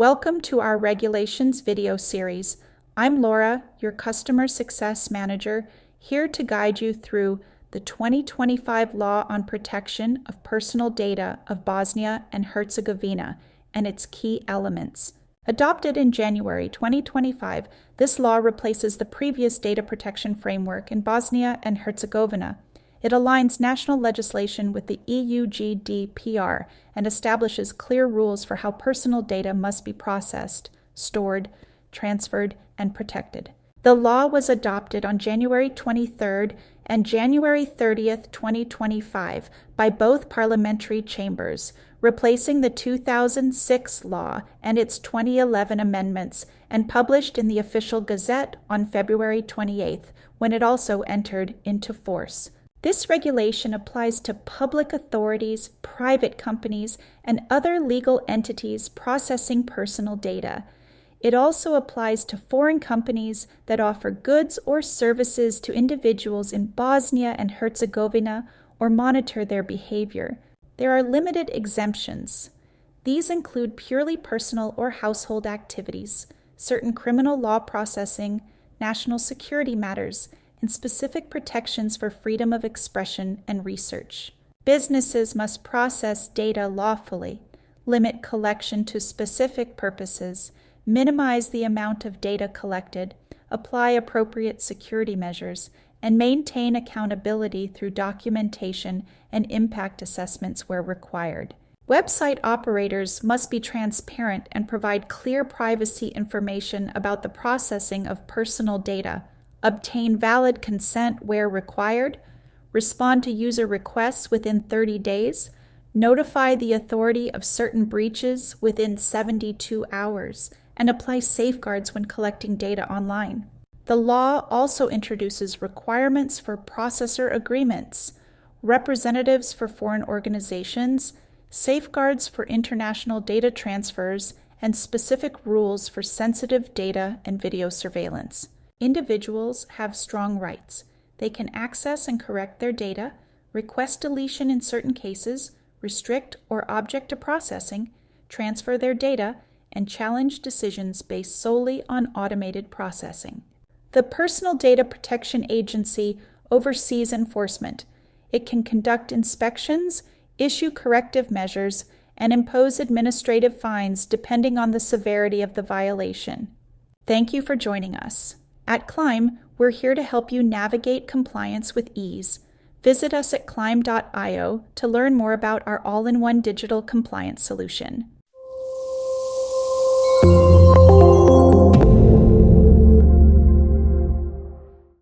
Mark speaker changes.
Speaker 1: Welcome to our Regulations video series. I'm Laura, your Customer Success Manager, here to guide you through the 2025 Law on Protection of Personal Data of Bosnia and Herzegovina and its key elements. Adopted in January 2025, this law replaces the previous data protection framework in Bosnia and Herzegovina. It aligns national legislation with the EU GDPR and establishes clear rules for how personal data must be processed, stored, transferred, and protected. The law was adopted on January 23rd and January 30th, 2025 by both parliamentary chambers, replacing the 2006 law and its 2011 amendments, and published in the official Gazette on February 28th, when it also entered into force. This regulation applies to public authorities, private companies, and other legal entities processing personal data. It also applies to foreign companies that offer goods or services to individuals in Bosnia and Herzegovina or monitor their behavior. There are limited exemptions. These include purely personal or household activities, certain criminal law processing, national security matters, and specific protections for freedom of expression and research. Businesses must process data lawfully, limit collection to specific purposes, minimize the amount of data collected, apply appropriate security measures, and maintain accountability through documentation and impact assessments where required. Website operators must be transparent and provide clear privacy information about the processing of personal data, obtain valid consent where required, respond to user requests within 30 days, notify the authority of certain breaches within 72 hours, and apply safeguards when collecting data online. The law also introduces requirements for processor agreements, representatives for foreign organizations, safeguards for international data transfers, and specific rules for sensitive data and video surveillance. Individuals have strong rights. They can access and correct their data, request deletion in certain cases, restrict or object to processing, transfer their data, and challenge decisions based solely on automated processing. The Personal Data Protection Agency oversees enforcement. It can conduct inspections, issue corrective measures, and impose administrative fines depending on the severity of the violation. Thank you for joining us. At Clym, we're here to help you navigate compliance with ease. Visit us at clym.io to learn more about our all-in-one digital compliance solution.